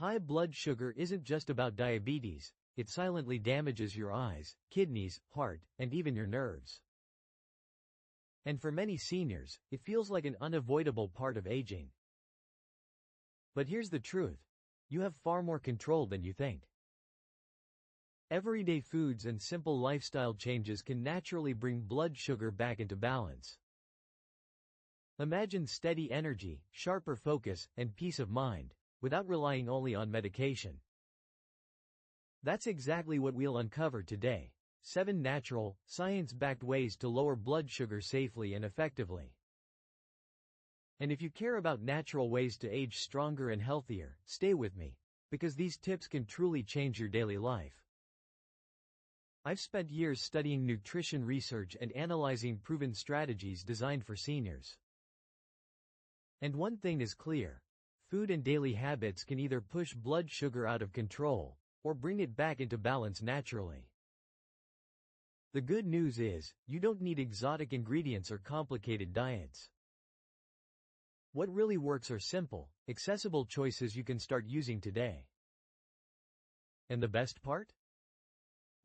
High blood sugar isn't just about diabetes, it silently damages your eyes, kidneys, heart, and even your nerves. And for many seniors, it feels like an unavoidable part of aging. But here's the truth. You have far more control than you think. Everyday foods and simple lifestyle changes can naturally bring blood sugar back into balance. Imagine steady energy, sharper focus, and peace of mind, without relying only on medication. That's exactly what we'll uncover today. 7 natural, science-backed ways to lower blood sugar safely and effectively. And if you care about natural ways to age stronger and healthier, stay with me, because these tips can truly change your daily life. I've spent years studying nutrition research and analyzing proven strategies designed for seniors. And one thing is clear. Food and daily habits can either push blood sugar out of control, or bring it back into balance naturally. The good news is, you don't need exotic ingredients or complicated diets. What really works are simple, accessible choices you can start using today. And the best part?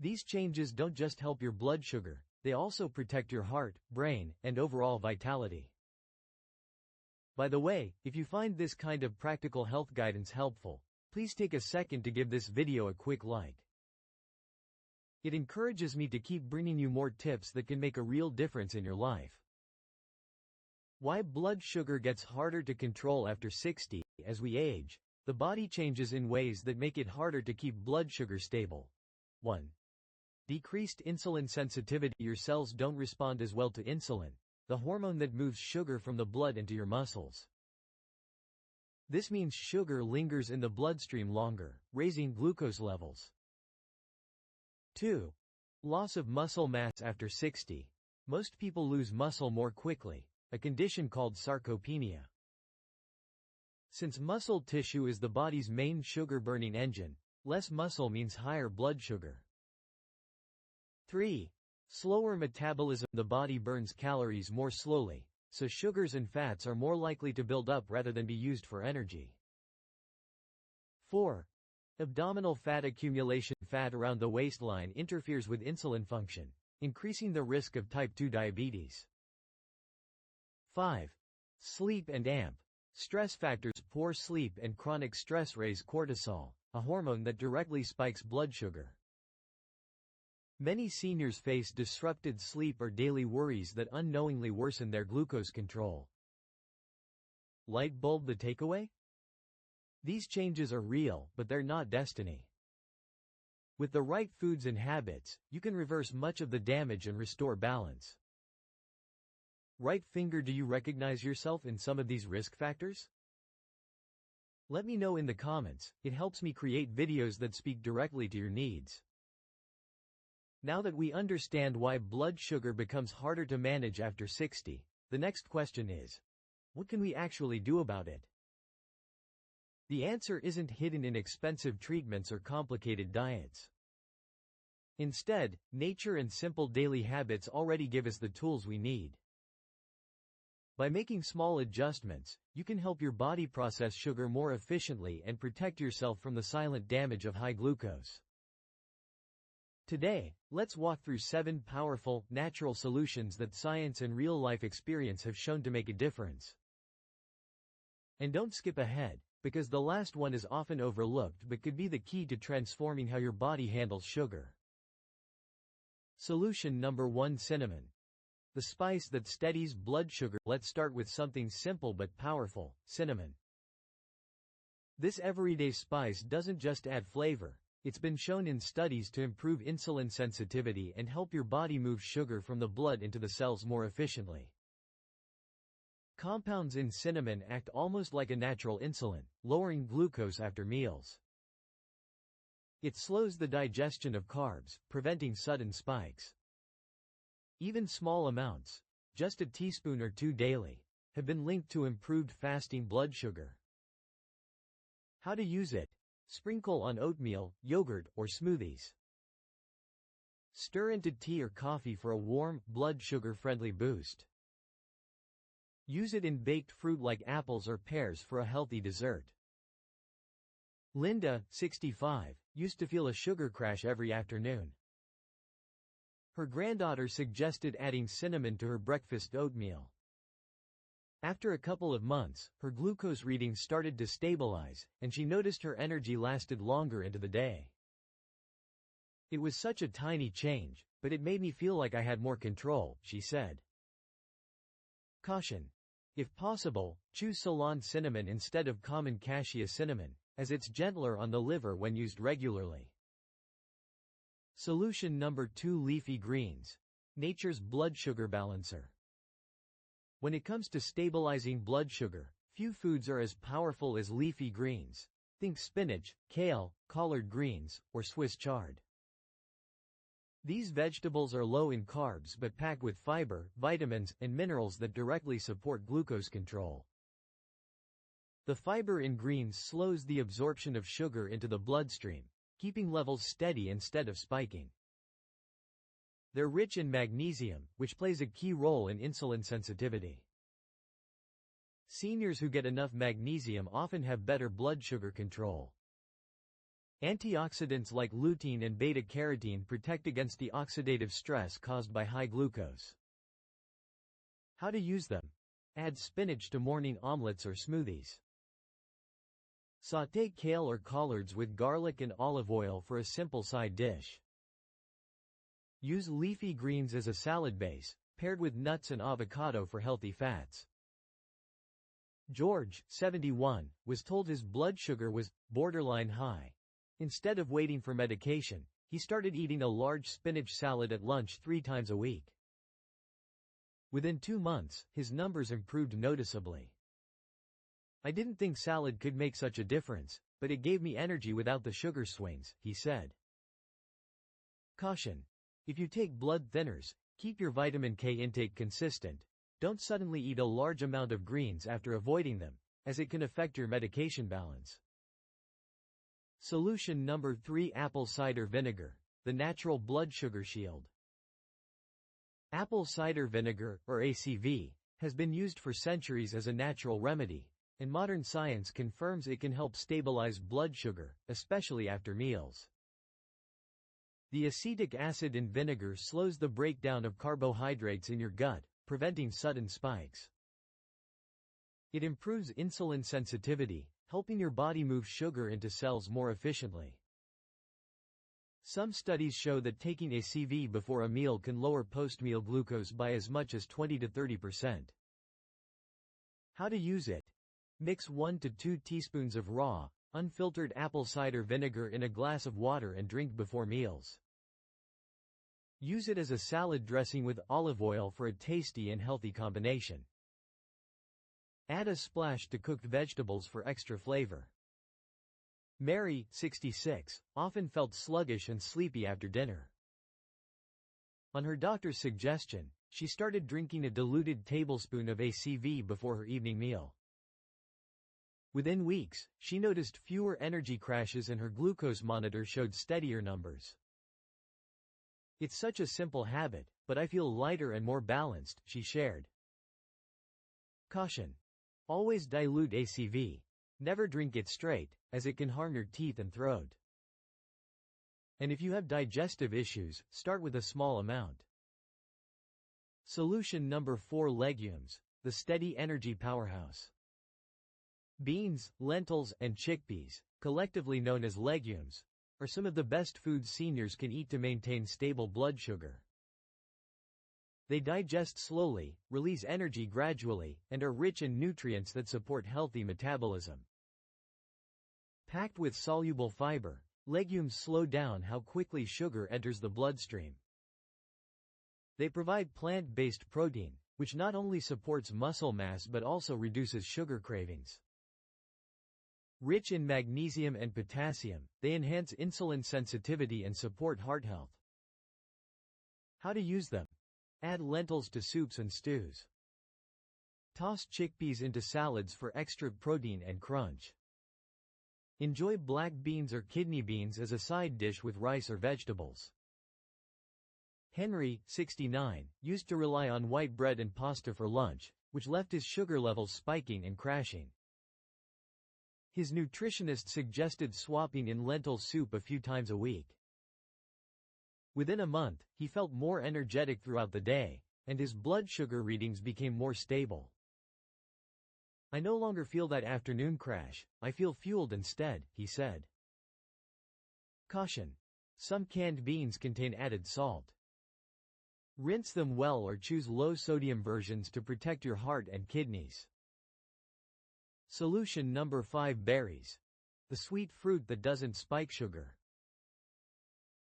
These changes don't just help your blood sugar, they also protect your heart, brain, and overall vitality. By the way, if you find this kind of practical health guidance helpful, please take a second to give this video a quick like. It encourages me to keep bringing you more tips that can make a real difference in your life. Why blood sugar gets harder to control after 60. As we age, the body changes in ways that make it harder to keep blood sugar stable. 1. Decreased insulin sensitivity. Your cells don't respond as well to insulin, the hormone that moves sugar from the blood into your muscles. This means sugar lingers in the bloodstream longer, raising glucose levels. 2. Loss of muscle mass after 60. Most people lose muscle more quickly, a condition called sarcopenia. Since muscle tissue is the body's main sugar-burning engine, less muscle means higher blood sugar. 3. Slower metabolism. The body burns calories more slowly, so sugars and fats are more likely to build up rather than be used for energy. 4. Abdominal fat accumulation. Fat around the waistline interferes with insulin function, increasing the risk of type 2 diabetes. 5. Sleep and AMP. Stress factors. Poor sleep and chronic stress raise cortisol, a hormone that directly spikes blood sugar. Many seniors face disrupted sleep or daily worries that unknowingly worsen their glucose control. Light bulb the takeaway? These changes are real, but they're not destiny. With the right foods and habits, you can reverse much of the damage and restore balance. Right finger, do you recognize yourself in some of these risk factors? Let me know in the comments, it helps me create videos that speak directly to your needs. Now that we understand why blood sugar becomes harder to manage after 60, the next question is, what can we actually do about it? The answer isn't hidden in expensive treatments or complicated diets. Instead, nature and simple daily habits already give us the tools we need. By making small adjustments, you can help your body process sugar more efficiently and protect yourself from the silent damage of high glucose. Today, let's walk through 7 powerful, natural solutions that science and real-life experience have shown to make a difference. And don't skip ahead, because the last one is often overlooked but could be the key to transforming how your body handles sugar. Solution number 1: cinnamon. The spice that steadies blood sugar. Let's start with something simple but powerful: cinnamon. This everyday spice doesn't just add flavor, it's been shown in studies to improve insulin sensitivity and help your body move sugar from the blood into the cells more efficiently. Compounds in cinnamon act almost like a natural insulin, lowering glucose after meals. It slows the digestion of carbs, preventing sudden spikes. Even small amounts, just a teaspoon or 2 daily, have been linked to improved fasting blood sugar. How to use it? Sprinkle on oatmeal, yogurt, or smoothies. Stir into tea or coffee for a warm, blood sugar-friendly boost. Use it in baked fruit like apples or pears for a healthy dessert. Linda, 65, used to feel a sugar crash every afternoon. Her granddaughter suggested adding cinnamon to her breakfast oatmeal. After a couple of months, her glucose readings started to stabilize, and she noticed her energy lasted longer into the day. It was such a tiny change, but it made me feel like I had more control, she said. Caution. If possible, choose Ceylon cinnamon instead of common cassia cinnamon, as it's gentler on the liver when used regularly. Solution number 2: leafy greens. Nature's blood sugar balancer. When it comes to stabilizing blood sugar, few foods are as powerful as leafy greens. Think spinach, kale, collard greens, or Swiss chard. These vegetables are low in carbs but packed with fiber, vitamins, and minerals that directly support glucose control. The fiber in greens slows the absorption of sugar into the bloodstream, keeping levels steady instead of spiking. They're rich in magnesium, which plays a key role in insulin sensitivity. Seniors who get enough magnesium often have better blood sugar control. Antioxidants like lutein and beta-carotene protect against the oxidative stress caused by high glucose. How to use them? Add spinach to morning omelets or smoothies. Sauté kale or collards with garlic and olive oil for a simple side dish. Use leafy greens as a salad base, paired with nuts and avocado for healthy fats. George, 71, was told his blood sugar was borderline high. Instead of waiting for medication, he started eating a large spinach salad at lunch 3 times a week. Within 2 months, his numbers improved noticeably. I didn't think salad could make such a difference, but it gave me energy without the sugar swings, he said. Caution. If you take blood thinners, keep your vitamin K intake consistent. Don't suddenly eat a large amount of greens after avoiding them, as it can affect your medication balance. Solution number 3: apple cider vinegar, the natural blood sugar shield. Apple cider vinegar, or ACV, has been used for centuries as a natural remedy, and modern science confirms it can help stabilize blood sugar, especially after meals. The acetic acid in vinegar slows the breakdown of carbohydrates in your gut, preventing sudden spikes. It improves insulin sensitivity, helping your body move sugar into cells more efficiently. Some studies show that taking ACV before a meal can lower post-meal glucose by as much as 20 to 30%. How to use it? Mix 1 to 2 teaspoons of raw, unfiltered apple cider vinegar in a glass of water and drink before meals. Use it as a salad dressing with olive oil for a tasty and healthy combination. Add a splash to cooked vegetables for extra flavor. Mary, 66, often felt sluggish and sleepy after dinner. On her doctor's suggestion, she started drinking a diluted tablespoon of ACV before her evening meal. Within weeks, she noticed fewer energy crashes and her glucose monitor showed steadier numbers. It's such a simple habit, but I feel lighter and more balanced, she shared. Caution. Always dilute ACV. Never drink it straight, as it can harm your teeth and throat. And if you have digestive issues, start with a small amount. Solution number 4: legumes, the steady energy powerhouse. Beans, lentils, and chickpeas, collectively known as legumes, are some of the best foods seniors can eat to maintain stable blood sugar. They digest slowly, release energy gradually, and are rich in nutrients that support healthy metabolism. Packed with soluble fiber, legumes slow down how quickly sugar enters the bloodstream. They provide plant-based protein, which not only supports muscle mass but also reduces sugar cravings. Rich in magnesium and potassium, they enhance insulin sensitivity and support heart health. How to use them? Add lentils to soups and stews. Toss chickpeas into salads for extra protein and crunch. Enjoy black beans or kidney beans as a side dish with rice or vegetables. Henry, 69, used to rely on white bread and pasta for lunch, which left his sugar levels spiking and crashing. His nutritionist suggested swapping in lentil soup a few times a week. Within a month, he felt more energetic throughout the day, and his blood sugar readings became more stable. "I no longer feel that afternoon crash, I feel fueled instead," he said. Caution. Some canned beans contain added salt. Rinse them well or choose low-sodium versions to protect your heart and kidneys. Solution number 5: berries. The sweet fruit that doesn't spike sugar.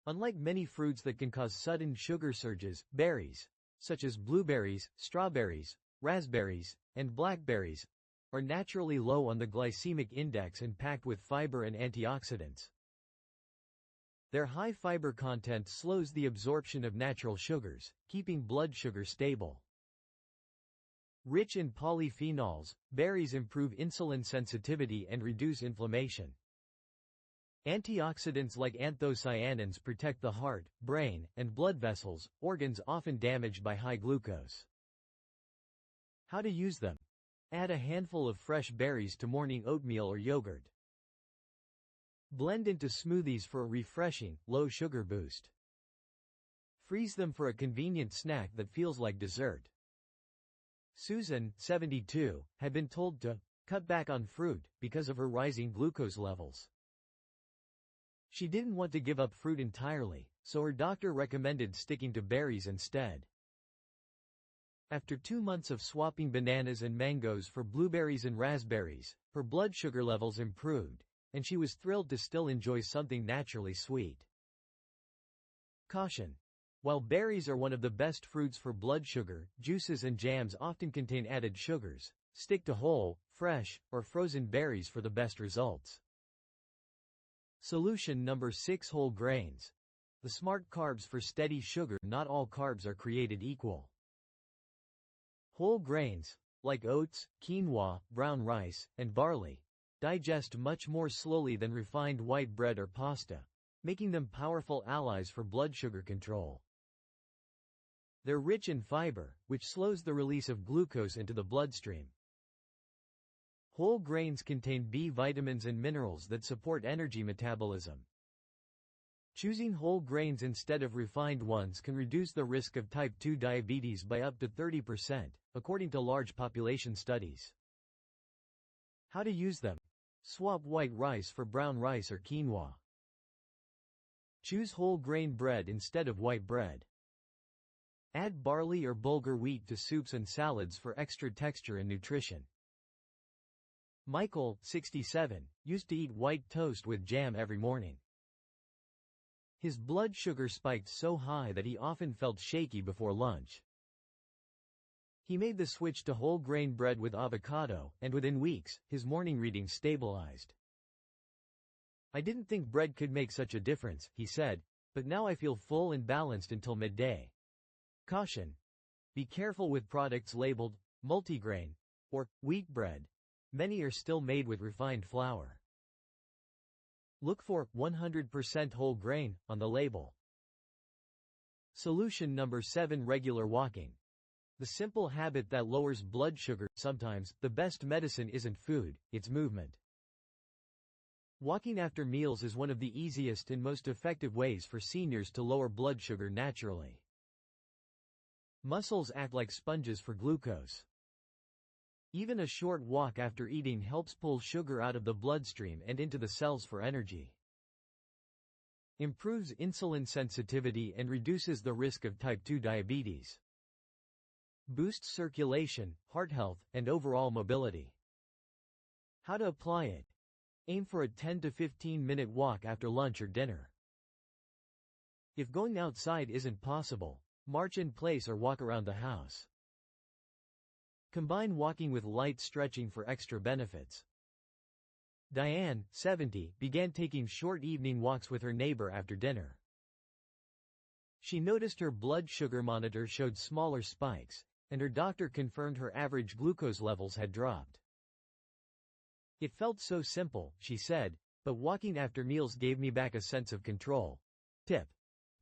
Unlike many fruits that can cause sudden sugar surges, berries, such as blueberries, strawberries, raspberries, and blackberries, are naturally low on the glycemic index and packed with fiber and antioxidants. Their high fiber content slows the absorption of natural sugars, keeping blood sugar stable. Rich in polyphenols, berries improve insulin sensitivity and reduce inflammation. Antioxidants like anthocyanins protect the heart, brain, and blood vessels, organs often damaged by high glucose. How to use them? Add a handful of fresh berries to morning oatmeal or yogurt. Blend into smoothies for a refreshing, low-sugar boost. Freeze them for a convenient snack that feels like dessert. Susan, 72, had been told to cut back on fruit because of her rising glucose levels. She didn't want to give up fruit entirely, so her doctor recommended sticking to berries instead. After 2 months of swapping bananas and mangoes for blueberries and raspberries, her blood sugar levels improved, and she was thrilled to still enjoy something naturally sweet. Caution. While berries are one of the best fruits for blood sugar, juices and jams often contain added sugars. Stick to whole, fresh, or frozen berries for the best results. Solution number 6: whole grains. The smart carbs for steady sugar. Not all carbs are created equal. Whole grains, like oats, quinoa, brown rice, and barley, digest much more slowly than refined white bread or pasta, making them powerful allies for blood sugar control. They're rich in fiber, which slows the release of glucose into the bloodstream. Whole grains contain B vitamins and minerals that support energy metabolism. Choosing whole grains instead of refined ones can reduce the risk of type 2 diabetes by up to 30%, according to large population studies. How to use them? Swap white rice for brown rice or quinoa. Choose whole grain bread instead of white bread. Add barley or bulgur wheat to soups and salads for extra texture and nutrition. Michael, 67, used to eat white toast with jam every morning. His blood sugar spiked so high that he often felt shaky before lunch. He made the switch to whole grain bread with avocado, and within weeks, his morning readings stabilized. "I didn't think bread could make such a difference," he said, "but now I feel full and balanced until midday." Caution. Be careful with products labeled multigrain or wheat bread. Many are still made with refined flour. Look for 100% whole grain on the label. Solution number 7: regular walking. The simple habit that lowers blood sugar. Sometimes, the best medicine isn't food, it's movement. Walking after meals is one of the easiest and most effective ways for seniors to lower blood sugar naturally. Muscles act like sponges for glucose. Even a short walk after eating helps pull sugar out of the bloodstream and into the cells for energy. Improves insulin sensitivity and reduces the risk of type 2 diabetes. Boosts circulation, heart health, and overall mobility. How to apply it? Aim for a 10 to 15-minute walk after lunch or dinner. If going outside isn't possible, march in place or walk around the house. Combine walking with light stretching for extra benefits. Diane, 70, began taking short evening walks with her neighbor after dinner. She noticed her blood sugar monitor showed smaller spikes, and her doctor confirmed her average glucose levels had dropped. "It felt so simple," she said, "but walking after meals gave me back a sense of control." Tip.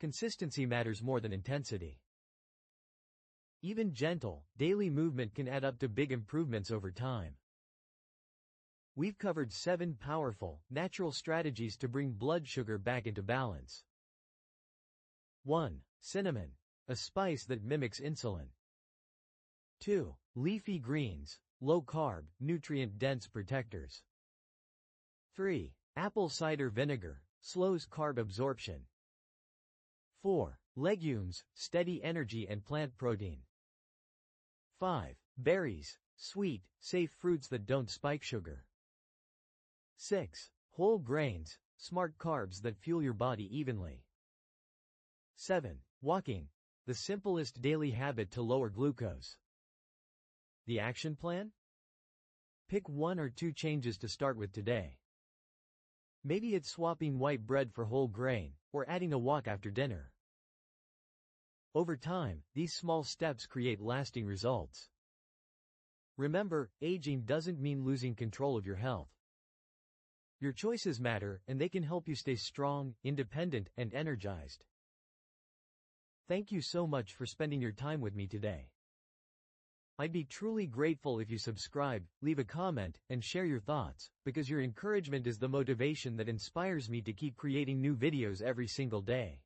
Consistency matters more than intensity. Even gentle, daily movement can add up to big improvements over time. We've covered 7 powerful, natural strategies to bring blood sugar back into balance. 1. Cinnamon, a spice that mimics insulin. 2. Leafy greens, low-carb, nutrient-dense protectors. 3. Apple cider vinegar, slows carb absorption. 4. Legumes, steady energy and plant protein. 5. Berries, sweet, safe fruits that don't spike sugar. 6. Whole grains, smart carbs that fuel your body evenly. 7. Walking, the simplest daily habit to lower glucose. The action plan? Pick 1 or 2 changes to start with today. Maybe it's swapping white bread for whole grain, or adding a walk after dinner. Over time, these small steps create lasting results. Remember, aging doesn't mean losing control of your health. Your choices matter, and they can help you stay strong, independent, and energized. Thank you so much for spending your time with me today. I'd be truly grateful if you subscribe, leave a comment, and share your thoughts, because your encouragement is the motivation that inspires me to keep creating new videos every single day.